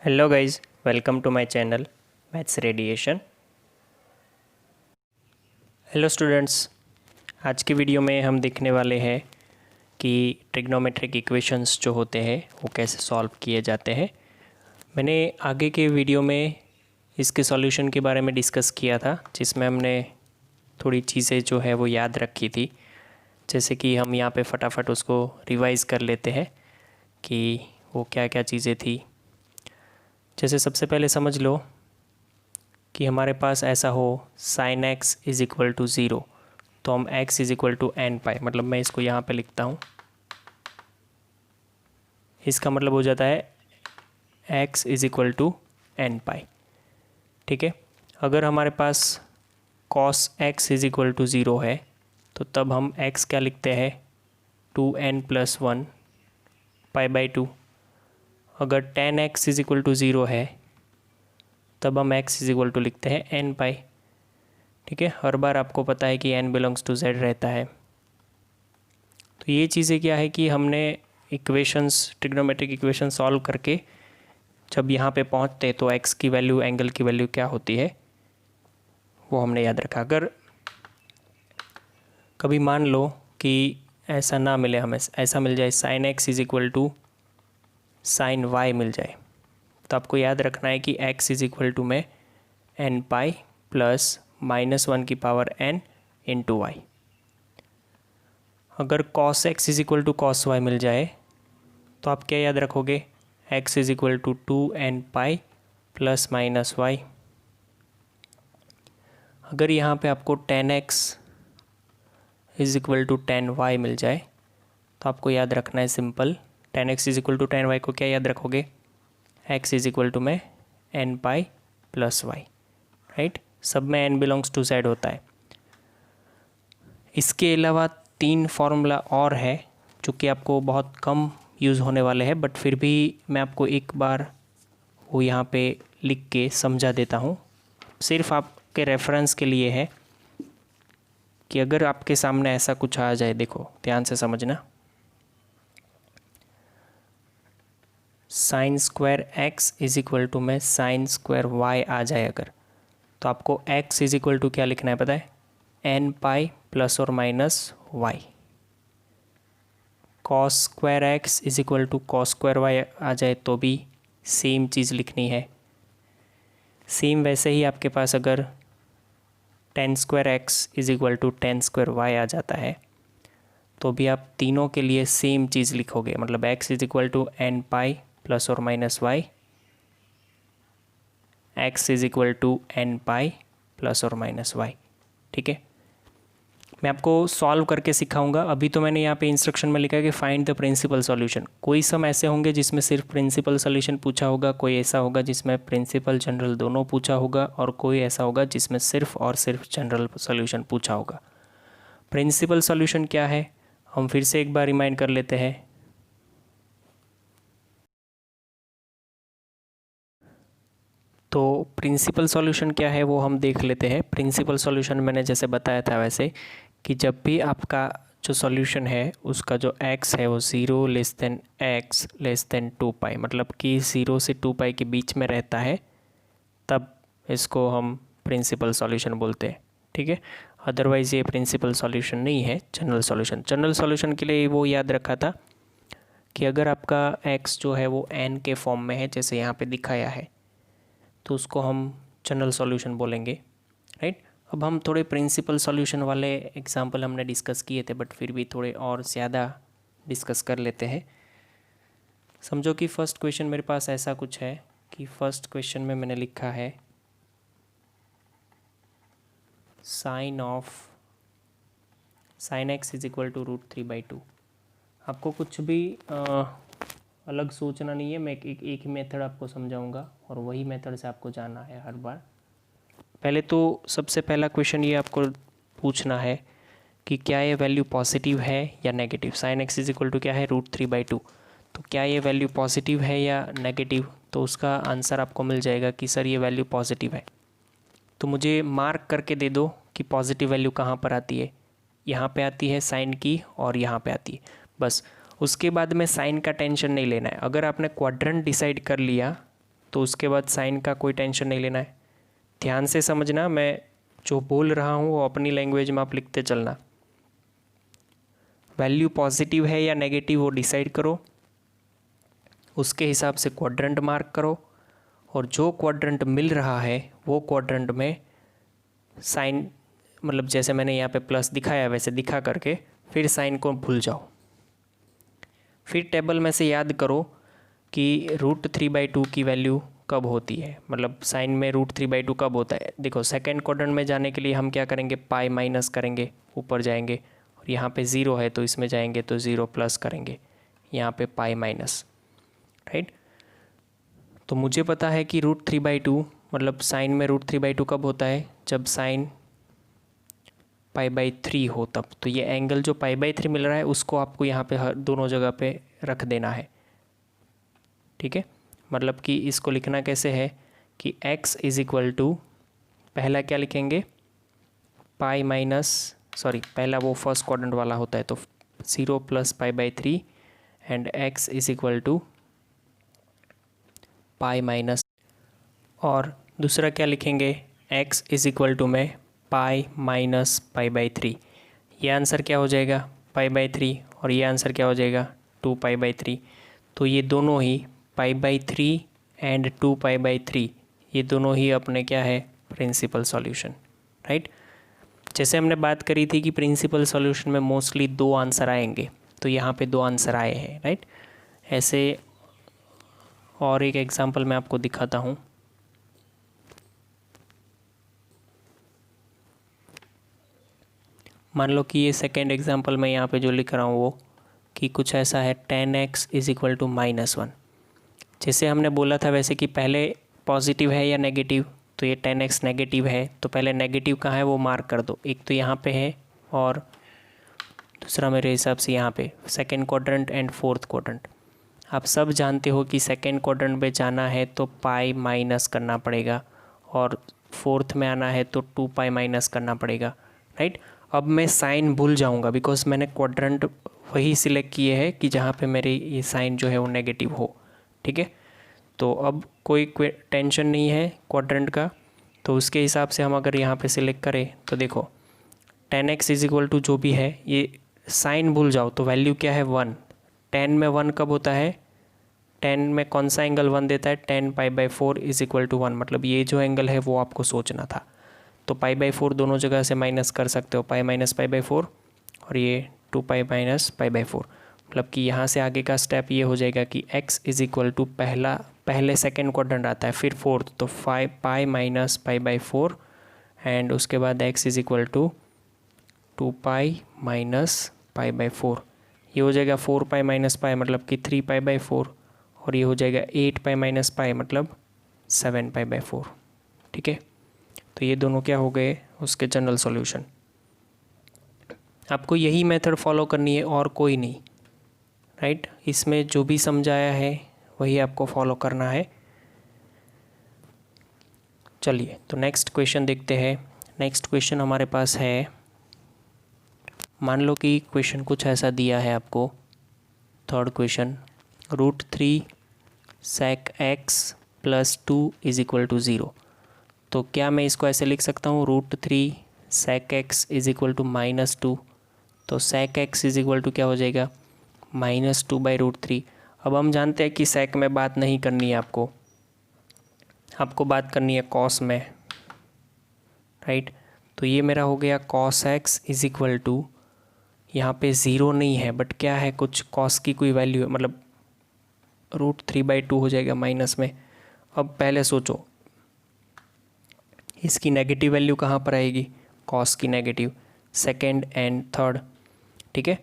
Hello guys, welcome to my channel maths radiation. Hello students, आज की video में हम देखने वाले हैं कि ट्रिग्नोमेट्रिक इक्वेशंस जो होते हैं वो कैसे सॉल्व किए जाते हैं। मैंने आगे के वीडियो में इसके सॉल्यूशन के बारे में डिस्कस किया था, जिसमें हमने थोड़ी चीज़ें जो है वो याद रखी थी। जैसे कि हम यहाँ पे फटाफट उसको रिवाइज़ कर लेते हैं कि वो क्या क्या चीज़ें थी। जैसे सबसे पहले समझ लो कि हमारे पास ऐसा हो sin x is equal to zero, तो हम x is equal to n pi, मतलब मैं इसको यहाँ पे लिखता हूँ। इसका मतलब हो जाता है x is equal to n pi. ठीक है, अगर हमारे पास cos x is equal to zero है तो तब हम x क्या लिखते हैं, 2n+1 π/2। अगर tan x is equal to zero है तब हम x इज़ इक्वल टू लिखते हैं n पाई। ठीक है, हर बार आपको पता है कि n बिलोंग्स टू z रहता है। तो ये चीज़ें क्या है कि हमने इक्वेशंस, ट्रिग्नोमेट्रिक इक्वेशन सॉल्व करके जब यहाँ पे पहुँचते तो x की वैल्यू, एंगल की वैल्यू क्या होती है वो हमने याद रखा। अगर कभी मान लो कि ऐसा ना मिले, हमें ऐसा मिल जाए sin x is equal to sin y मिल जाए, तो आपको याद रखना है कि x इज़ इक्वल टू में n पाई प्लस -1 की पावर n इंटू वाई। अगर cos x is equal to cos y मिल जाए तो आप क्या याद रखोगे, x is equal to 2n pi plus minus y. अगर यहाँ पे आपको tan x is equal to tan y मिल जाए तो आपको याद रखना है simple, tan x is equal to tan y को क्या याद रखोगे, x इज़ इक्वल टू में n pi plus y. Right, सब में n बिलोंग्स टू z होता है। इसके अलावा 3 फार्मूला और है जो कि आपको बहुत कम यूज़ होने वाले हैं, बट फिर भी मैं आपको एक बार वो यहाँ पे लिख के समझा देता हूँ, सिर्फ आपके रेफरेंस के लिए है कि अगर आपके सामने ऐसा कुछ आ जाए, देखो ध्यान से समझना, sine square x is equal to में साइन स्क्वायर y आ जाए अगर, तो आपको x इज़ इक्वल टू क्या लिखना है पता है, n पाई प्लस और minus y. Cos square x is equal to cos square y आ जाए तो भी सेम चीज़ लिखनी है। सेम वैसे ही आपके पास अगर tan square x is equal to tan square y आ जाता है तो भी आप तीनों के लिए सेम चीज़ लिखोगे, मतलब x is equal to n pi plus और minus y, x is equal to n pi plus और माइनस वाई। ठीक है, मैं आपको सॉल्व करके सिखाऊंगा। अभी तो मैंने यहाँ पे इंस्ट्रक्शन में लिखा है कि फाइंड द प्रिंसिपल सॉल्यूशन। कोई सम ऐसे होंगे जिसमें सिर्फ प्रिंसिपल सॉल्यूशन पूछा होगा, कोई ऐसा होगा जिसमें प्रिंसिपल जनरल दोनों पूछा होगा, और कोई ऐसा होगा जिसमें सिर्फ और सिर्फ जनरल सॉल्यूशन पूछा होगा। प्रिंसिपल सॉल्यूशन क्या है हम फिर से एक बार रिमाइंड कर लेते हैं। तो प्रिंसिपल सॉल्यूशन क्या है वो हम देख लेते हैं। प्रिंसिपल सॉल्यूशन मैंने जैसे बताया था वैसे कि जब भी आपका जो सॉल्यूशन है उसका जो x है वो 0 less than x less than 2 पाई, मतलब कि 0 से 2 पाई के बीच में रहता है, तब इसको हम प्रिंसिपल सॉल्यूशन बोलते हैं। ठीक है, अदरवाइज़ ये प्रिंसिपल सॉल्यूशन नहीं है, जनरल सॉल्यूशन। जनरल सॉल्यूशन के लिए वो याद रखा था कि अगर आपका x जो है वो n के फॉर्म में है जैसे यहाँ पे दिखाया है तो उसको हम जनरल सॉल्यूशन बोलेंगे। राइट, अब हम थोड़े प्रिंसिपल सॉल्यूशन वाले एग्जांपल हमने डिस्कस किए थे, बट फिर भी थोड़े और ज़्यादा डिस्कस कर लेते हैं। समझो कि फर्स्ट क्वेश्चन मेरे पास ऐसा कुछ है कि फर्स्ट क्वेश्चन में मैंने लिखा है sine x is equal to √3/2। आपको कुछ भी अलग सोचना नहीं है, मैं एक ही मेथड आपको समझाऊंगा और वही मेथड से आपको जाना है हर बार। पहले तो सबसे पहला क्वेश्चन ये आपको पूछना है कि क्या ये वैल्यू पॉजिटिव है या negative. Sine x is equal to क्या है, √3/2, तो क्या ये वैल्यू पॉजिटिव है या नेगेटिव, तो उसका आंसर आपको मिल जाएगा कि सर ये वैल्यू पॉजिटिव है। तो मुझे मार्क करके दे दो कि पॉजिटिव वैल्यू कहाँ पर आती है, यहाँ पे आती है साइन की और यहाँ पे आती है, बस। उसके बाद में साइन का टेंशन नहीं लेना है। अगर आपने क्वाड्रेंट डिसाइड कर लिया तो उसके बाद साइन का कोई टेंशन नहीं लेना है। ध्यान से समझना, मैं जो बोल रहा हूँ वो अपनी लैंग्वेज में आप लिखते चलना। वैल्यू पॉजिटिव है या नेगेटिव वो डिसाइड करो, उसके हिसाब से क्वाड्रेंट मार्क करो, और जो क्वाड्रेंट मिल रहा है वो क्वाड्रेंट में साइन, मतलब जैसे मैंने यहाँ पे प्लस दिखाया वैसे दिखा करके फिर साइन को भूल जाओ। फिर टेबल में से याद करो कि √3/2 की वैल्यू कब होती है, मतलब साइन में √3/2 कब होता है। देखो सेकेंड क्वाड्रेंट में जाने के लिए हम क्या करेंगे, पाई माइनस करेंगे, ऊपर जाएंगे, और यहाँ पे 0 है तो इसमें जाएंगे तो 0 प्लस करेंगे, यहाँ पे पाई माइनस, राइट। तो मुझे पता है कि √3/2 मतलब साइन में √3/2 कब होता है, जब साइन π/3 हो तब। तो ये एंगल जो π/3 मिल रहा है उसको आपको यहाँ पे हर दोनों जगह पे रख देना है, ठीक है। मतलब कि इसको लिखना कैसे है कि x इज इक्वल टू, पहला क्या लिखेंगे, पाई माइनस, सॉरी पहला वो फर्स्ट क्वाड्रेंट वाला होता है, तो 0 + π/3 and x is equal to pi minus, और दूसरा क्या लिखेंगे, x इज इक्वल टू में पाई माइनस π/3। ये आंसर क्या हो जाएगा, π/3, और ये आंसर क्या हो जाएगा 2π/3। तो ये दोनों ही π/3 एंड 2π/3 ये दोनों ही अपने क्या है, प्रिंसिपल सॉल्यूशन, राइट। जैसे हमने बात करी थी कि प्रिंसिपल सॉल्यूशन में मोस्टली 2 आंसर आएंगे, तो यहाँ पे 2 आंसर आए हैं, राइट। ऐसे और एक एग्जांपल मैं आपको दिखाता हूँ। मान लो कि ये सेकेंड एग्जांपल मैं यहाँ पे जो लिख रहा हूँ वो कि कुछ ऐसा है, 10x इज इक्वल टू -1। जैसे हमने बोला था वैसे कि पहले पॉजिटिव है या नेगेटिव, तो ये 10x नेगेटिव है, तो पहले नेगेटिव कहाँ है वो मार्क कर दो। एक तो यहाँ पे है और दूसरा मेरे हिसाब से यहाँ पे second quadrant and fourth quadrant. आप सब जानते हो कि सेकेंड क्वाड्रेंट में जाना है तो पाई माइनस करना पड़ेगा, और फोर्थ में आना है तो 2π माइनस करना पड़ेगा, राइट। अब मैं साइन भूल जाऊंगा बिकॉज मैंने क्वाड्रेंट वही सिलेक्ट किए हैं कि जहाँ पे मेरे ये साइन जो है वो नेगेटिव हो, ठीक है। तो अब कोई टेंशन नहीं है क्वाड्रेंट का, तो उसके हिसाब से हम अगर यहाँ पे सिलेक्ट करें तो देखो 10x इज इक्वल टू जो भी है, ये साइन भूल जाओ तो वैल्यू क्या है 1। 10 में 1 कब होता है, 10 में कौन सा एंगल 1 देता है, 10π/4 इज इक्वल टू 1, मतलब ये जो एंगल है वो आपको सोचना था। तो π/4 दोनों जगह से माइनस कर सकते हो, पाई माइनस π/4 और ये 2π माइनस π/4, मतलब कि यहाँ से आगे का स्टेप ये हो जाएगा कि x इज इक्वल टू पहले सेकेंड क्वाड्रेंट आता है फिर फोर्थ, तो पाई माइनस π/4 एंड उसके बाद x is equal to 2π minus π/4। ये हो जाएगा 4π माइनस पाई मतलब कि 3π/4, और ये हो जाएगा 8π माइनस पाई मतलब 7π/4, ठीक है। तो ये दोनों क्या हो गए उसके जनरल सॉल्यूशन। आपको यही मेथड फॉलो करनी है और कोई नहीं, राइट। इसमें जो भी समझाया है वही आपको फॉलो करना है। चलिए तो नेक्स्ट क्वेश्चन देखते हैं। नेक्स्ट क्वेश्चन हमारे पास है, मान लो कि क्वेश्चन कुछ ऐसा दिया है आपको, third question, √3 sec x + 2 is equal to 0। तो क्या मैं इसको ऐसे लिख सकता हूँ, √3 sec x is equal to -2। तो sec x is equal to क्या हो जाएगा, -2/√3। अब हम जानते हैं कि sec में बात नहीं करनी है आपको बात करनी है cos में, राइट। तो ये मेरा हो गया cos x is equal to, यहाँ पे 0 नहीं है बट क्या है, कुछ cos की कोई वैल्यू है, मतलब √3/2 हो जाएगा माइनस में। अब पहले सोचो इसकी नेगेटिव वैल्यू कहाँ पर आएगी, cos की नेगेटिव, सेकेंड एंड थर्ड, ठीक है।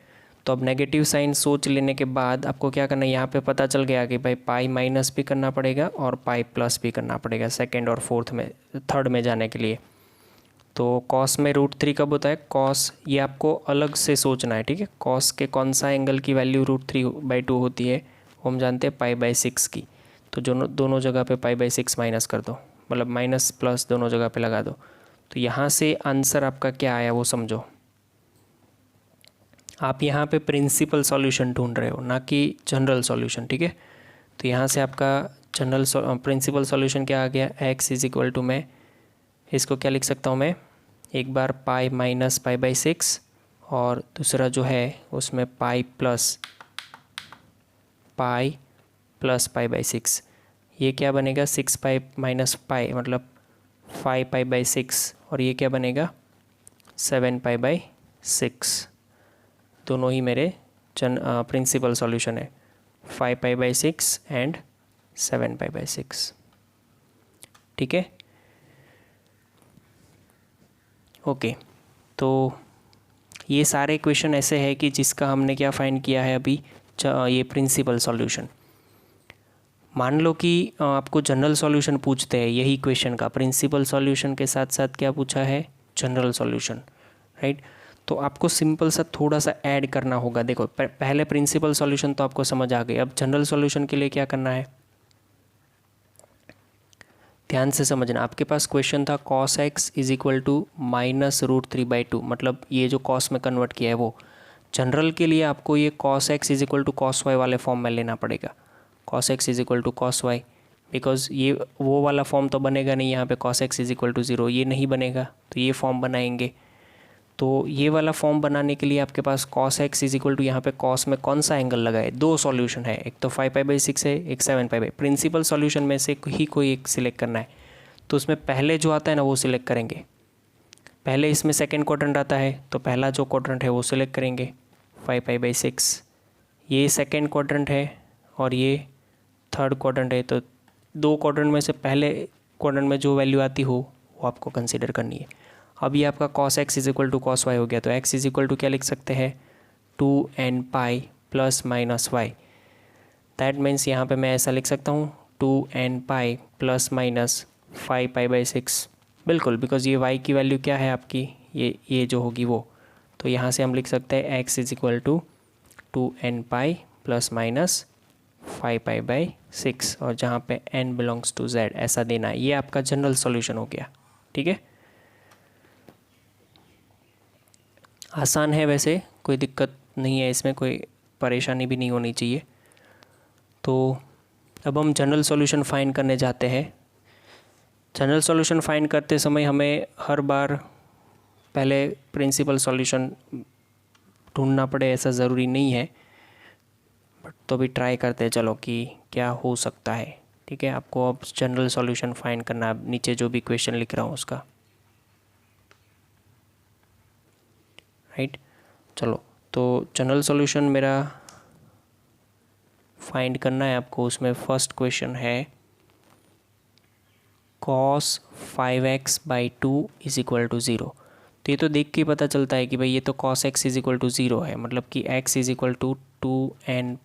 तो अब नेगेटिव साइन सोच लेने के बाद आपको क्या करना है, यहाँ पे पता चल गया कि भाई पाई माइनस भी करना पड़ेगा और पाई प्लस भी करना पड़ेगा सेकेंड और थर्ड में जाने के लिए। तो cos में √3 कब होता है, cos ये आपको अलग से सोचना है, ठीक है। cos के कौन सा एंगल की वैल्यू √3/2 होती है वो हम जानते हैं π/6 की। तो दोनों जगह पे π/6 माइनस कर दो, मतलब माइनस प्लस दोनों जगह पे लगा दो। तो यहाँ से आंसर आपका क्या आया वो समझो। आप यहाँ पे प्रिंसिपल सॉल्यूशन ढूंढ रहे हो ना कि जनरल सॉल्यूशन, ठीक है। तो यहाँ से आपका जनरल प्रिंसिपल सॉल्यूशन क्या आ गया, x इज इक्वल टू, मैं इसको क्या लिख सकता हूँ, मैं एक बार पाई माइनस पाई बाई 6 और दूसरा जो है उसमें पाई प्लस पाई बाई 6। ये क्या बनेगा, 6 पाई माइनस पाई मतलब 5 पाई बाई 6, और ये क्या बनेगा 7 पाई बाई 6। दोनों ही मेरे प्रिंसिपल सॉल्यूशन है, 5 pi by 6 and 7 pi by 6। ठीक है, ओके। तो ये सारे क्वेश्चन ऐसे हैं कि जिसका हमने क्या फाइंड किया है अभी, ये प्रिंसिपल सॉल्यूशन। मान लो कि आपको जनरल सॉल्यूशन पूछते हैं यही क्वेश्चन का, प्रिंसिपल सॉल्यूशन के साथ साथ क्या पूछा है, जनरल सॉल्यूशन, राइट। तो आपको सिंपल सा थोड़ा सा ऐड करना होगा। देखो पहले प्रिंसिपल सॉल्यूशन तो आपको समझ आ गई, अब जनरल सॉल्यूशन के लिए क्या करना है, ध्यान से समझना। आपके पास क्वेश्चन था cos x is equal to -√3/2, मतलब ये जो cos में कन्वर्ट किया है वो। जनरल के लिए आपको ये cos x is equal to cos y वाले फॉर्म में लेना पड़ेगा, cos x is equal to cos y, because ये वो वाला फॉर्म तो बनेगा नहीं यहाँ पे, cos x is equal to 0 ये नहीं बनेगा, तो ये फॉर्म बनाएंगे। तो ये वाला फॉर्म बनाने के लिए आपके पास cos x is equal to, यहाँ पे cos में कौन सा एंगल लगा है, दो सॉल्यूशन है, एक तो 5 पाई बाई 6 है, एक 7 पाई बाई। प्रिंसिपल सॉल्यूशन में से ही कोई एक सिलेक्ट करना है, तो उसमें पहले जो आता है ना वो सिलेक्ट करेंगे। पहले इसमें सेकेंड क्वाड्रेंट आता है तो पहला जो क्वाड्रेंट है वो सिलेक्ट करेंगे, 5 पाई बाई 6। ये सेकेंड क्वाड्रेंट है और ये थर्ड क्वाड्रेंट है, तो दो क्वाड्रेंट में से पहले क्वाड्रेंट में जो वैल्यू आती हो वो आपको कंसीडर करनी है। अब ये आपका cos x is equal to cos y हो गया, तो x इज इक्वल टू क्या लिख सकते हैं, 2n pi plus minus y. That means यहाँ पे मैं ऐसा लिख सकता हूँ 2n pi plus minus 5 pi by 6, बिल्कुल, बिकॉज ये y की वैल्यू क्या है आपकी, ये जो होगी वो। तो यहाँ से हम लिख सकते हैं x is equal to 2n pi plus minus 5 pi by 6, और जहाँ पे n बिलोंग्स टू z ऐसा देना है। ये आपका जनरल सॉल्यूशन हो गया। ठीक है, आसान है वैसे, कोई दिक्कत नहीं है इसमें, कोई परेशानी भी नहीं होनी चाहिए। तो अब हम जनरल सॉल्यूशन फाइंड करने जाते हैं। जनरल सॉल्यूशन फाइंड करते समय हमें हर बार पहले प्रिंसिपल सॉल्यूशन ढूंढना पड़े ऐसा ज़रूरी नहीं है, बट तो भी ट्राई करते हैं चलो कि क्या हो सकता है। ठीक है, आपको अब जनरल सॉल्यूशन फाइंड करना है, नीचे जो भी क्वेश्चन लिख रहा हूँ उसका, राइट। चलो, तो जनरल सॉल्यूशन मेरा फाइंड करना है आपको। उसमें फर्स्ट क्वेश्चन है cos 5x by 2 is equal to 0। तो ये तो देख के पता चलता है कि भाई ये तो cos x is equal to 0 है, मतलब कि x is equal to 2n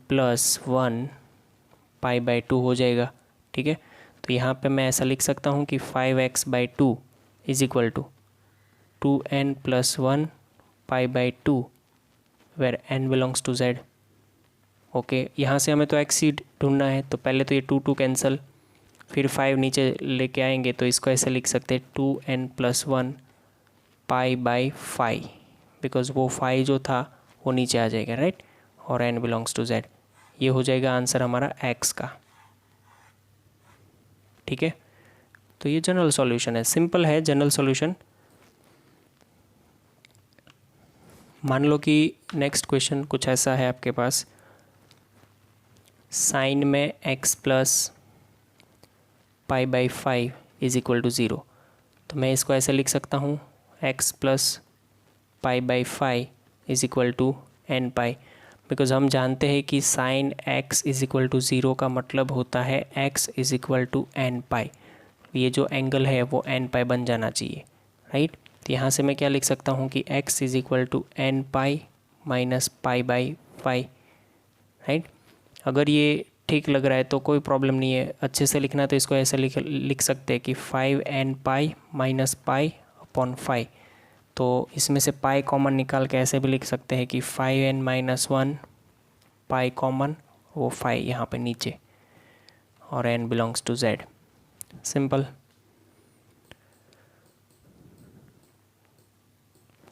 plus 1 pi by 2 हो जाएगा। ठीक है, तो यहाँ पे मैं ऐसा लिख सकता हूँ कि 5x by 2 is equal to 2n plus 1 pi by 2 where n belongs to z। Okay, यहाँ से हमें तो x ही ढूंढना है, तो पहले तो ये 2 कैंसिल, फिर 5 नीचे लेके आएंगे, तो इसको ऐसे लिख सकते हैं 2n plus 1 pi by 5, because वो 5 जो था वो नीचे आ जाएगा, राइट, और n बिलोंग्स टू z। ये हो जाएगा आंसर हमारा x का। ठीक है, तो ये जनरल सॉल्यूशन है, सिंपल है जनरल सॉल्यूशन। मान लो कि नेक्स्ट क्वेश्चन कुछ ऐसा है आपके पास, साइन में x plus pi by 5 is equal to 0। तो मैं इसको ऐसे लिख सकता हूँ x plus pi by 5 is equal to n pi, because हम जानते हैं कि sine x is equal to 0 का मतलब होता है x is equal to n पाई। ये जो एंगल है वो n पाई बन जाना चाहिए, राइट। तो यहाँ से मैं क्या लिख सकता हूँ कि x is equal to n pi minus pi by 5, right. अगर ये ठीक लग रहा है तो कोई प्रॉब्लम नहीं है, अच्छे से लिखना तो इसको ऐसे लिख सकते हैं कि 5n पाई माइनस पाई अपॉन 5। तो इसमें से पाई कॉमन निकाल के ऐसे भी लिख सकते हैं कि 5n माइनस 1 पाई कॉमन, वो 5 यहाँ पे नीचे, और n belongs to z। Simple.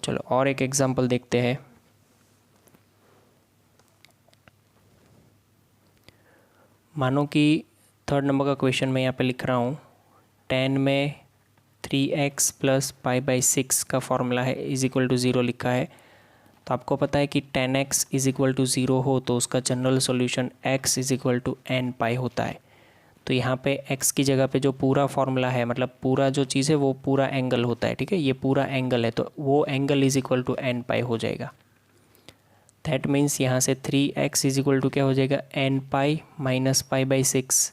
चलो और एक एग्जांपल देखते हैं। मानो कि थर्ड नंबर का क्वेश्चन मैं यहाँ पे लिख रहा हूँ, 10 में 3x प्लस पाई बाई 6 का फॉर्मूला है इज इक्वल टू 0 लिखा है। तो आपको पता है कि 10x इज इक्वल टू 0 हो तो उसका general solution x is equal to n pi होता है। तो यहाँ पे x की जगह पे जो पूरा फॉर्मूला है, मतलब पूरा जो चीज़ है वो पूरा एंगल होता है, ठीक है, ये पूरा एंगल है, तो वो angle is equal to n pi हो जाएगा। दैट मीन्स यहाँ से 3x इज इक्वल टू क्या हो जाएगा, n pi minus pi by 6।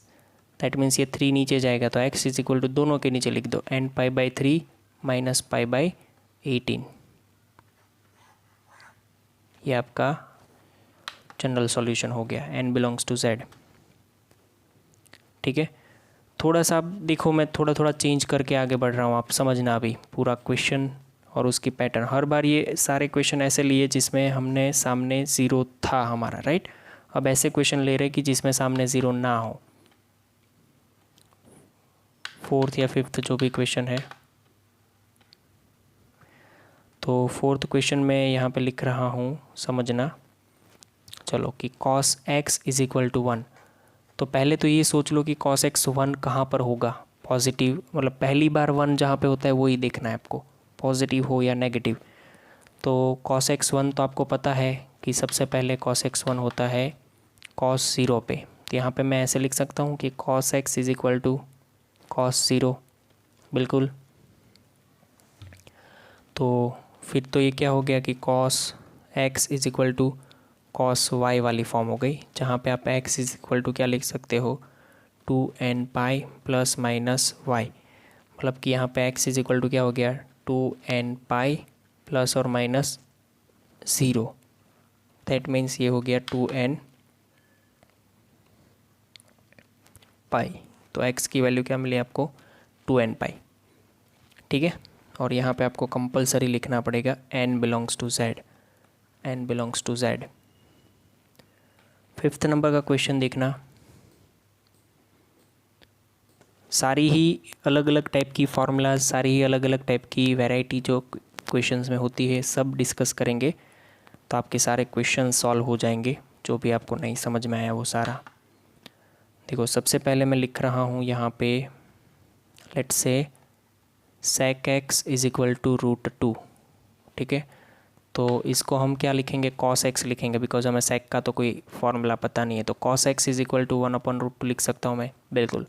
That means ये 3 नीचे जाएगा तो x इज इक्वल टू दोनों के नीचे लिख दो, n pi by 3 minus pi by 18। ये आपका जनरल सॉल्यूशन हो गया, n बिलोंग्स टू z। ठीक है, थोड़ा सा आप देखो, मैं थोड़ा थोड़ा चेंज करके आगे बढ़ रहा हूँ, आप समझना अभी पूरा क्वेश्चन और उसकी पैटर्न। हर बार ये सारे क्वेश्चन ऐसे लिए जिसमें हमने सामने ज़ीरो था हमारा, राइट। अब ऐसे क्वेश्चन ले रहे कि जिसमें सामने ज़ीरो ना हो। फोर्थ या फिफ्थ जो भी क्वेश्चन है, तो फोर्थ क्वेश्चन में यहाँ पे लिख रहा हूँ, समझना। चलो कि cos x is equal to 1। तो पहले तो ये सोच लो कि cos x 1 कहाँ पर होगा, पॉजिटिव, मतलब पहली बार 1 जहाँ पे होता है वो ही देखना है आपको, पॉजिटिव हो या नेगेटिव। तो cos x 1 तो आपको पता है कि सबसे पहले cos x 1 होता है cos 0 पे। तो यहाँ पे मैं ऐसे लिख सकता हूँ कि cos x is equal to cos 0, बिल्कुल। तो फिर तो ये क्या हो गया कि cos x is equal to cos y वाली फॉर्म हो गई, जहाँ पे आप x इज इक्वल टू क्या लिख सकते हो, 2n pi plus minus y। मतलब कि यहाँ पे x इज इक्वल टू क्या हो गया, 2n पाई प्लस और माइनस 0। दैट मीन्स ये हो गया 2n पाई। तो x की वैल्यू क्या मिली आपको, 2n पाई, ठीक है। और यहाँ पे आपको कंपलसरी लिखना पड़ेगा n belongs to z, n belongs to z। Fifth number का क्वेश्चन देखना, सारी ही अलग अलग टाइप की फार्मूलाज, सारी ही अलग अलग टाइप की वैरायटी जो क्वेश्चंस में होती है सब डिस्कस करेंगे, तो आपके सारे क्वेश्चन सॉल्व हो जाएंगे, जो भी आपको नहीं समझ में आया वो सारा। देखो सबसे पहले मैं लिख रहा हूँ यहाँ पे, let's say sec x is equal to √2, ठीक है। तो इसको हम क्या लिखेंगे, cos x लिखेंगे, बिकॉज हमें sec का तो कोई फॉर्मूला पता नहीं है। तो cos x is equal to 1/√2 लिख सकता हूँ मैं, बिल्कुल।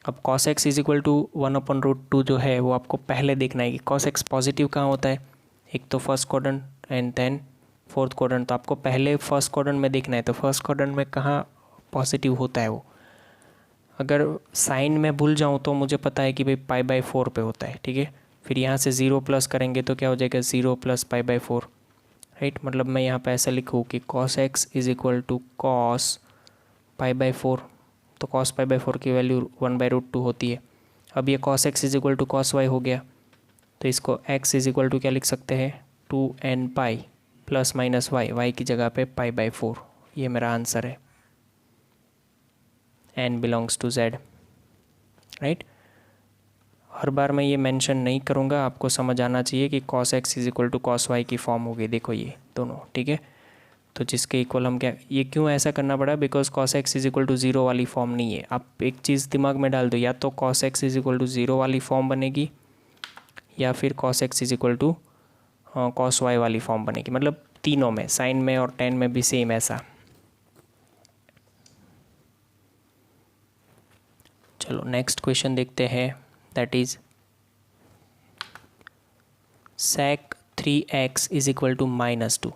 अब cos x is equal to 1/√2 जो है वो आपको पहले देखना है कि cos x पॉजिटिव कहाँ होता है, एक तो first quadrant and then fourth quadrant. तो आपको पहले फर्स्ट क्वाड्रेंट में देखना है, तो फर्स्ट क्वाड्रेंट में कहाँ पॉजिटिव होता है वो। अगर साइन में भूल जाऊँ तो मुझे पता है कि भाई π/4 पे होता है, ठीक है। फिर यहाँ से 0 प्लस करेंगे तो क्या हो जाएगा, 0 प्लस π/4, राइट। मतलब मैं यहाँ पे ऐसा लिखूँ कि cos x is equal to cos π/4। तो cos π/4 की वैल्यू 1/√2 होती है। अब ये cos x is equal to cos y हो गया, तो इसको x इज इक्वल टू क्या लिख सकते हैं, 2n pi plus minus y की जगह पे π/4। ये मेरा आंसर है, n belongs to z, right. हर बार मैं ये मेंशन नहीं करूँगा, आपको समझ आना चाहिए कि cos x is equal to cos y की फॉर्म हो गई, देखो ये दोनों, ठीक है। तो जिसके इक्वल हम क्या, ये क्यों ऐसा करना पड़ा, because cos x is equal to 0 वाली फॉर्म नहीं है। आप एक चीज़ दिमाग में डाल दो, या तो cos x is equal to 0 वाली फॉर्म बनेगी, या फिर cos x is equal to cos y वाली फॉर्म बनेगी। मतलब तीनों में, साइन में और टेन में भी सेम ऐसा। चलो नेक्स्ट क्वेश्चन देखते हैं, that is sec 3x is equal to -2।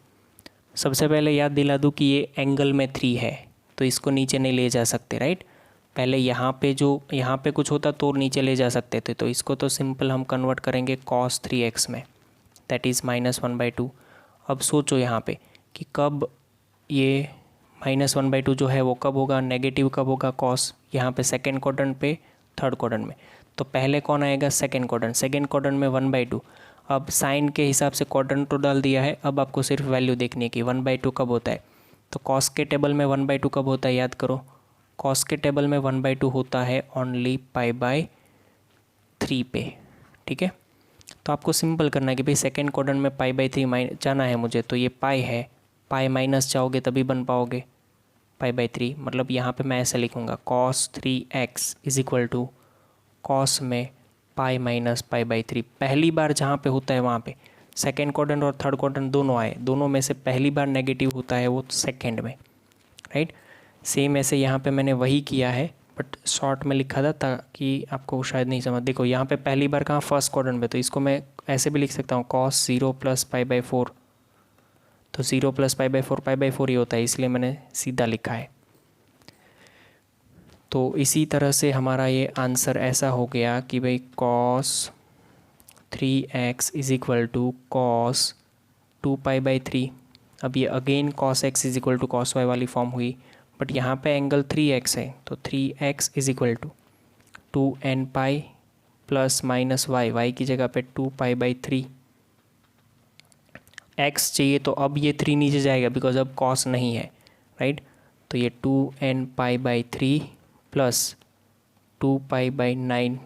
सबसे पहले याद दिला दूँ कि ये एंगल में 3 है, तो इसको नीचे नहीं ले जा सकते, राइट। पहले यहाँ पे कुछ होता तो नीचे ले जा सकते थे, तो इसको तो सिंपल हम कन्वर्ट करेंगे cos 3x में, दैट इज़ -1/2। अब सोचो यहाँ पे कि कब ये -1/2 जो है वो कब होगा, नेगेटिव कब होगा cos, यहाँ पे सेकेंड क्वाड्रेंट पे, थर्ड क्वाड्रेंट में। तो पहले कौन आएगा, सेकेंड क्वाड्रेंट में 1/2। अब साइन के हिसाब से क्वाड्रेंट तो डाल दिया है, अब आपको सिर्फ वैल्यू देखनी है कि 1/2 कब होता है। तो cos के टेबल में 1/2 कब होता है, याद करो, cos के टेबल में 1/2 होता है ओनली π/3 पे, ठीक है। तो आपको सिंपल करना है कि भाई सेकेंड क्वाड्रेंट में π/3 जाना है मुझे, तो ये पाई है, पाई माइनस जाओगे तभी बन पाओगे, पाई/3, मतलब यहाँ पे मैं ऐसे लिखूँगा cos 3x is equal to cos में पाई माइनस पाई/3। पहली बार जहाँ पे होता है वहाँ पे, सेकेंड क्वाड्रेंट और थर्ड क्वाड्रेंट दोनों आए, दोनों में से पहली बार नेगेटिव होता है वो सेकेंड में, राइट। सेम ऐसे यहाँ पे मैंमैंने वही किया है, बट शॉर्ट में लिखा था ताकि आपको शायद नहीं समझ। देखो यहाँ पे पहली बार कहाँ, फर्स्ट क्वाड्रेंट में, तो इसको मैं ऐसे भी लिख सकता हूँ cos 0 + पाई/4, तो 0 + पाई/4 पाई/4 ही होता है, इसलिए मैंने सीधा लिखा है। तो इसी तरह से हमारा ये आंसर ऐसा हो गया कि भाई cos 3x is equal to cos 2 पाई/3। अब ये again cos x is equal to cos y वाली फॉर्म हुई, बट यहाँ पे एंगल 3x है, तो 3x is equal to 2n pi plus minus y की जगह पे 2 पाई/3। x चाहिए तो अब ये 3 नीचे जाएगा बिकॉज अब cos नहीं है, राइट। तो ये 2n पाई/3 प्लस 2 पाई/9,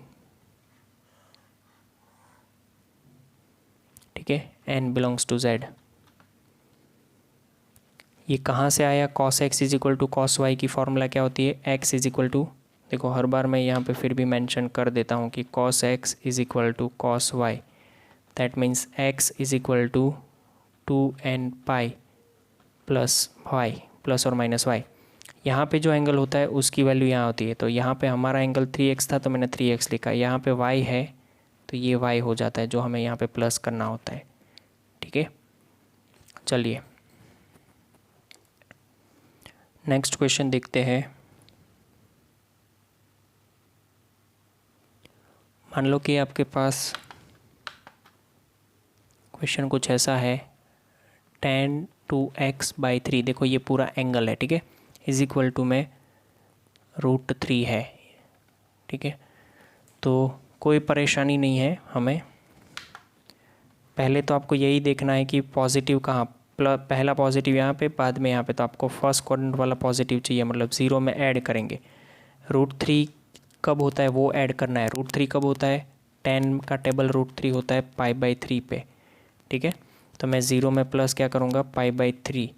ठीक है, n बिलोंग्स टू z। ये कहाँ से आया, cos x is equal to cos y की फॉर्मूला क्या होती है, x इज इक्वल टू, देखो हर बार मैं यहाँ पे फिर भी मेंशन कर देता हूँ कि cos x is equal to cos y, that means x is equal to 2n pi plus y plus और माइनस y। यहाँ पे जो एंगल होता है उसकी वैल्यू यहाँ होती है, तो यहाँ पे हमारा एंगल 3x था तो मैंने 3x लिखा, यहाँ पे y है तो ये y हो जाता है जो हमें यहाँ पे प्लस करना होता है, ठीक है। चलिए नेक्स्ट क्वेश्चन देखते हैं। मान लो कि आपके पास क्वेश्चन कुछ ऐसा है, tan 2x/3, देखो ये पूरा एंगल है, ठीक है, इज इक्वल टू में √3 है, ठीक है। तो कोई परेशानी नहीं है हमें, पहले तो आपको यही देखना है कि पॉजिटिव कहाँ, पहला पॉजिटिव यहाँ पे, बाद में यहाँ पे, तो आपको फर्स्ट क्वाड्रेंट वाला पॉजिटिव चाहिए, मतलब 0 में ऐड करेंगे। √3 कब होता है वो ऐड करना है, √3 कब होता है, 10 का टेबल √3 होता है पाई/3 पे, ठीक है। तो मैं 0 में प्लस क्या करूँगा, पाई/3,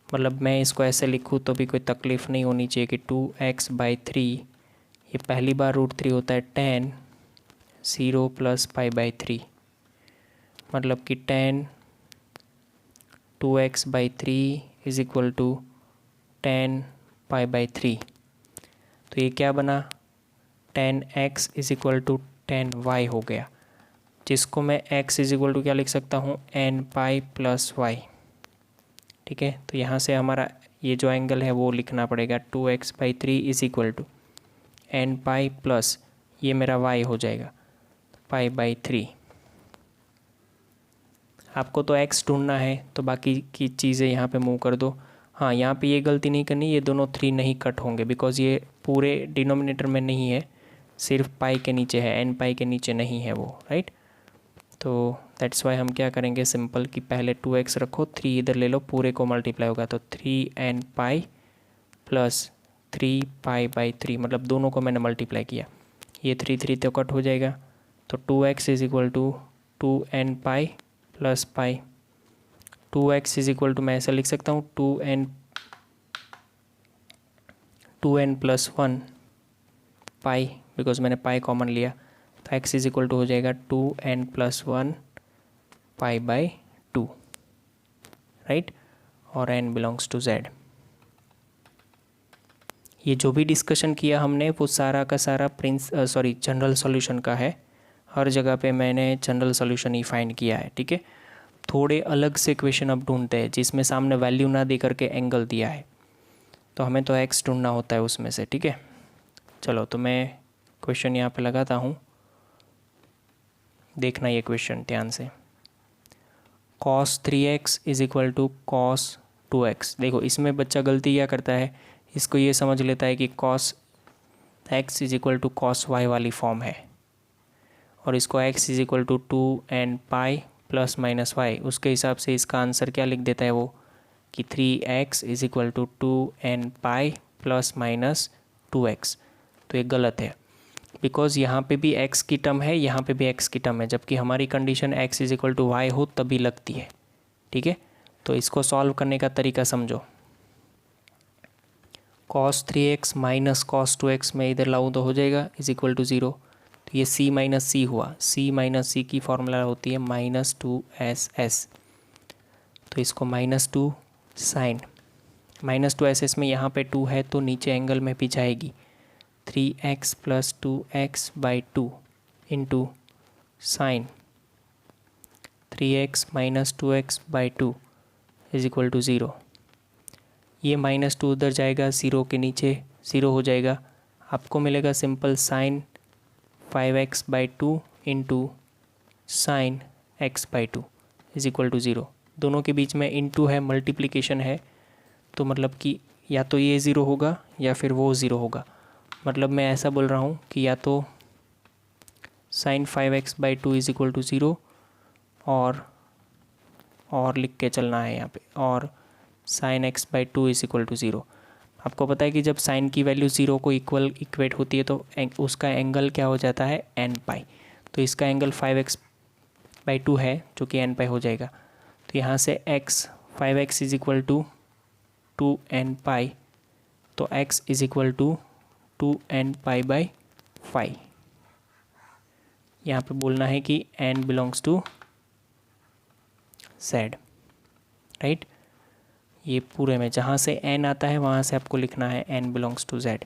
मतलब मैं इसको ऐसे लिखूँ तो भी कोई तकलीफ़ नहीं होनी चाहिए कि 2x/3, ये पहली बार √3 होता है 10, 0 + पाई/3, मतलब कि 10 2x/3 इज इक्वल टू 10 पाई/3। तो ये क्या बना, 10x is equal to 10y हो गया, जिसको मैं x इज इक्वल टू क्या लिख सकता हूँ, n पाई प्लस y, ठीक है। तो यहाँ से हमारा ये जो एंगल है वो लिखना पड़ेगा, 2x/3 is equal to n pi plus ये मेरा y हो जाएगा पाई/3। आपको तो x ढूंढना है तो बाकी की चीज़ें यहाँ पे मूव कर दो। हाँ, यहाँ पे ये गलती नहीं करनी, ये दोनों 3 नहीं कट होंगे बिकॉज़ ये पूरे डिनोमिनेटर में नहीं है, सिर्फ पाई के नीचे है, n पाई के नीचे नहीं है वो, राइट। तो दैट्स वाई हम क्या करेंगे, सिंपल कि पहले 2x रखो, 3 इधर ले लो, पूरे को मल्टीप्लाई होगा तो 3n पाई प्लस 3 पाई/3, मतलब दोनों को मैंने मल्टीप्लाई किया, ये 3 तो कट हो जाएगा, तो 2x is equal to 2n pi plus pi, 2x is equal to मैं ऐसा लिख सकता हूँ 2n प्लस 1 पाई, बिकॉज मैंने पाई कॉमन लिया, तो x इज इक्वल टू हो जाएगा 2n प्लस 1 पाई/2, राइट, और n बिलोंग्स टू z। ये जो भी डिस्कशन किया हमने वो सारा का सारा जनरल सॉल्यूशन का है, हर जगह पे मैंने जनरल सॉल्यूशन ही फाइंड किया है, ठीक है। थोड़े अलग से क्वेश्चन अब ढूंढते हैं जिसमें सामने वैल्यू ना दे करके एंगल दिया है, तो हमें तो x ढूंढना होता है उसमें से, ठीक है। चलो तो मैं क्वेश्चन यहाँ पे लगाता हूँ, देखना ये क्वेश्चन ध्यान से। cos 3x is equal to cos 2x, देखो इसमें बच्चा गलती क्या करता है, इसको ये समझ लेता है कि cos x is equal to cos y वाली फॉर्म है, और इसको x is equal to 2n pi plus minus y, उसके हिसाब से इसका आंसर क्या लिख देता है वो कि 3x is equal to 2n pi plus minus 2x। तो ये गलत है बिकॉज़ यहाँ पे भी x की टर्म है, यहाँ पे भी x की टर्म है, जबकि हमारी condition x is equal to y हो तभी लगती है, ठीक है। तो इसको सॉल्व करने का तरीका समझो। cos 3x minus cos 2x में इधर लाऊँ तो हो जाएगा इज इक्वल टू 0। तो ये c माइनस सी हुआ, c माइनस सी की फॉर्मूला होती है -2ss। तो इसको -2 साइन -2ss में यहाँ पे 2 है तो नीचे एंगल में भी जाएगी 3x plus 2x/2 into sine 3x minus 2x/2 is equal to 0। ये -2 उधर जाएगा, 0 के नीचे 0 हो जाएगा, आपको मिलेगा simple sine 5x/2 into sine x/2 is equal to 0। दोनों के बीच में इंटू है, मल्टीप्लिकेशन है, तो मतलब कि या तो ये 0 होगा या फिर वो 0 होगा। मतलब मैं ऐसा बोल रहा हूँ कि या तो sign 5x/2 is equal to 0 और लिख के चलना है यहाँ पे, और sign x/2 is equal to 0। आपको पता है कि जब साइन की वैल्यू 0 को इक्वेट होती है तो उसका एंगल क्या हो जाता है n पाई। तो इसका एंगल 5x/2 है जो कि n पाई हो जाएगा। तो यहाँ से 5x is equal to 2n pi, तो x is equal to 2n पाई/5। यहाँ पे बोलना है कि n belongs to z, right. ये पूरे में जहाँ से n आता है वहाँ से आपको लिखना है n बिलोंग्स टू z।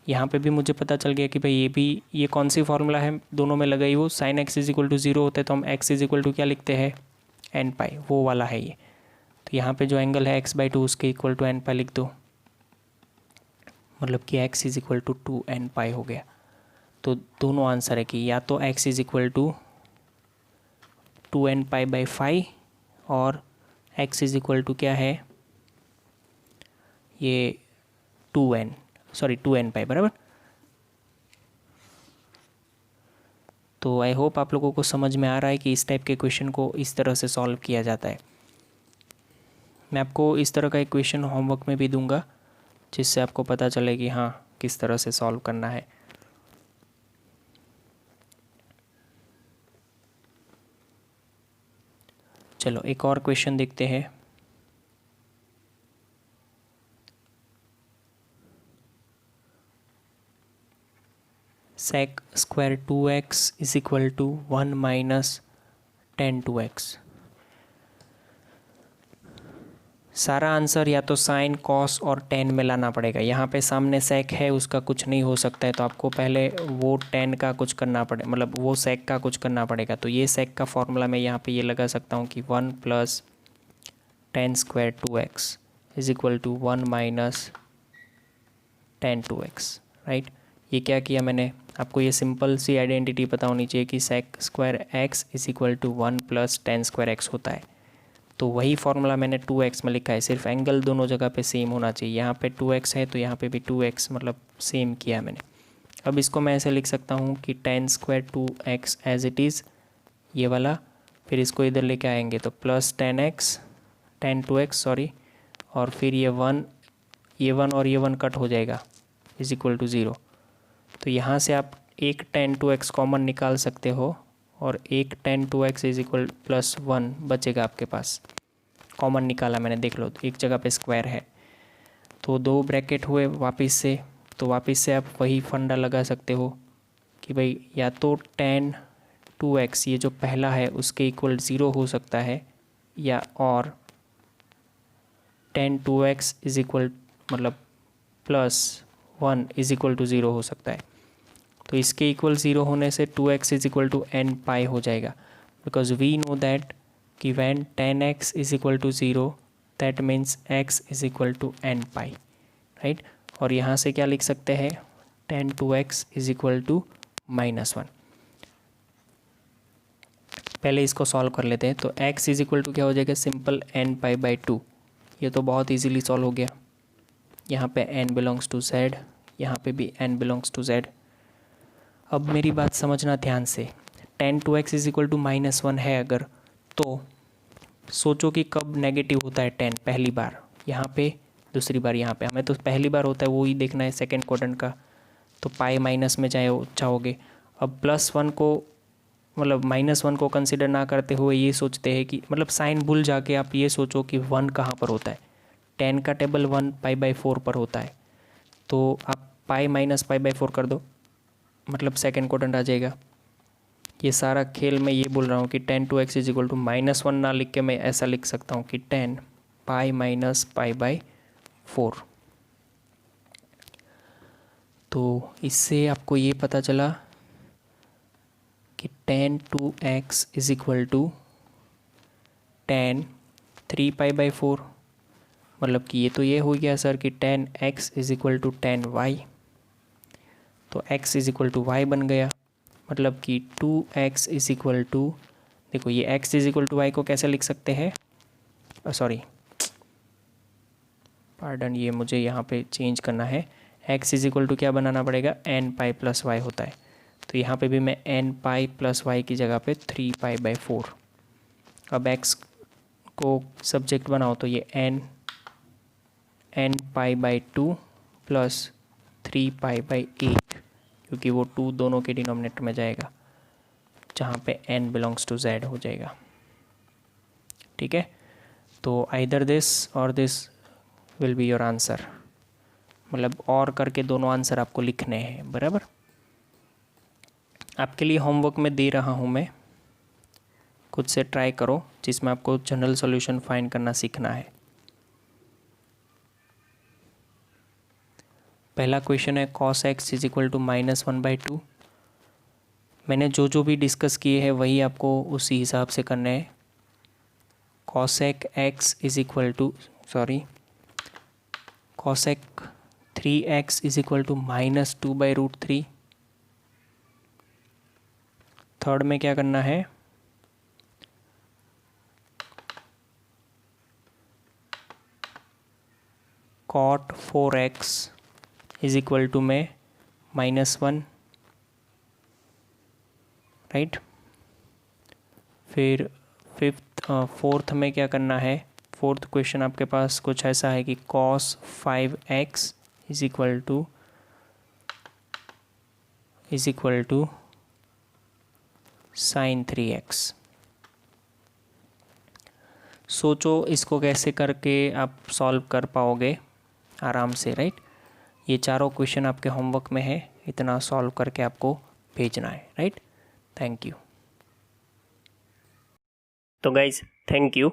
यहाँ पे भी मुझे पता चल गया कि भाई ये कौन सी फार्मूला है, दोनों में लगाई वो sine x is equal to 0 होता है तो हम x इज इक्वल टू क्या लिखते हैं n पाई, वो वाला है ये। तो यहाँ पे जो एंगल है x/2 उसके इक्वल टू n पाई लिख दो, मतलब कि x is equal to 2n pi हो गया। तो दोनों आंसर है कि या तो x is equal to 2n पाई/5 और x इज इक्वल टू क्या है ये 2n पाई, बराबर। तो आई होप आप लोगों को समझ में आ रहा है कि इस टाइप के क्वेश्चन को इस तरह से सॉल्व किया जाता है। मैं आपको इस तरह का एक क्वेश्चन होमवर्क में भी दूंगा जिससे आपको पता चले कि हाँ किस तरह से सॉल्व करना है। चलो एक और क्वेश्चन देखते हैं। sec square 2x is equal to 1 minus tan 2x। सारा आंसर या तो साइन कॉस और tan में लाना पड़ेगा। यहाँ पे सामने sec है, उसका कुछ नहीं हो सकता है, तो आपको पहले वो tan का कुछ करना पड़े, मतलब वो sec का कुछ करना पड़ेगा। तो ये sec का फॉर्मूला मैं यहाँ पे ये लगा सकता हूँ कि 1 plus tan square 2x is equal to 1 minus tan 2x, right. ये क्या किया मैंने, आपको ये सिंपल सी आइडेंटिटी पता होनी चाहिए कि sec square x is equal to 1 plus tan square x होता है। तो वही फॉर्मूला मैंने 2x में लिखा है, सिर्फ एंगल दोनों जगह पे सेम होना चाहिए। यहाँ पे 2x है तो यहाँ पे भी 2x, मतलब सेम किया मैंने। अब इसको मैं ऐसे लिख सकता हूँ कि tan square 2x as it is ये वाला, फिर इसको इधर लेके आएंगे तो प्लस tan 2x सॉरी, और फिर ये 1 और ये 1 कट हो जाएगा इज इक्वल टू 0। तो यहाँ से आप एक tan 2x कॉमन निकाल सकते हो और एक tan 2x is equal plus 1 बचेगा आपके पास। कॉमन निकाला मैंने, देख लो एक जगह पे स्क्वायर है तो 2 ब्रैकेट हुए वापस से। तो वापस से आप वही फंडा लगा सकते हो कि भाई या तो tan 2x ये जो पहला है उसके इक्वल 0 हो सकता है, या और tan 2x इज इक्वल मतलब प्लस 1 इज इक्वल टू 0 हो सकता है। तो इसके इक्वल 0 होने से 2x is equal to n pi हो जाएगा, बिकॉज वी नो दैट कि when tan x is equal to 0 that means x is equal to n pi, right. और यहाँ से क्या लिख सकते हैं, tan 2x is equal to -1। पहले इसको सॉल्व कर लेते हैं। तो x इज इक्वल टू क्या हो जाएगा, सिंपल n पाई/2। ये तो बहुत इजीली सॉल्व हो गया। यहाँ पे n बिलोंग्स टू z, यहाँ पे भी n बिलोंग्स टू z। अब मेरी बात समझना ध्यान से, tan 2x is equal to -1 है अगर, तो सोचो कि कब नेगेटिव होता है tan, पहली बार यहाँ पे, दूसरी बार यहाँ पे। हमें तो पहली बार होता है वो ही देखना है सेकेंड क्वाड्रेंट का, तो पाई माइनस में चाहोगे। अब +1 को मतलब -1 को कंसिडर ना करते हुए ये सोचते हैं कि मतलब साइन भूल जाके आप ये सोचो कि 1 कहाँ पर होता है। tan का टेबल 1 पाई/4 पर होता है, तो आप पाई माइनस पाई बाई 4 कर दो, मतलब सेकेंड क्वाड्रेंट आ जाएगा। ये सारा खेल मैं ये बोल रहा हूँ कि 10 to x is equal to -1 ना लिख के मैं ऐसा लिख सकता हूँ कि 10 पाई माइनस पाई बाई 4। तो इससे आपको ये पता चला कि 10 to x is equal to 10 3 pi by 4, मतलब कि ये तो ये हो गया सर कि 10x is equal to 10y, तो x is equal to y बन गया। मतलब कि 2x इज इक्वल टू, देखो ये x is equal to y को कैसे लिख सकते हैं, सॉरी पार्डन, ये मुझे यहाँ पे चेंज करना है। x इज इक्वल टू क्या बनाना पड़ेगा, n पाई प्लस वाई होता है, तो यहाँ पे भी मैं n पाई प्लस वाई की जगह पे 3 पाई बाई 4। अब x को सब्जेक्ट बनाओ तो ये n pi by 2 plus 3 pi by 8, क्योंकि वो 2 दोनों के डिनोमिनेटर में जाएगा, जहाँ पे n बिलोंग्स टू z हो जाएगा। ठीक है, तो आइदर दिस और this will be your answer, मतलब और करके दोनों आंसर आपको लिखने हैं, बराबर। आपके लिए होमवर्क में दे रहा हूँ मैं, खुद से ट्राई करो, जिसमें आपको जनरल सॉल्यूशन फाइंड करना सीखना है। पहला क्वेश्चन है cos x is equal to -1/2। मैंने जो जो भी डिस्कस किए हैं वही आपको उसी हिसाब से करना है। cosec x is equal to cosec 3x is equal to -2/√3। Third में क्या करना है, cot 4x is equal to में -1, राइट। फिर फोर्थ में क्या करना है, फोर्थ क्वेश्चन आपके पास कुछ ऐसा है कि cos 5x is equal to sin 3x। सोचो इसको कैसे करके आप सॉल्व कर पाओगे आराम से, राइट। ये चारों क्वेश्चन आपके होमवर्क में है, इतना सॉल्व करके आपको भेजना है, राइट। Thank you. तो गाइज थैंक यू।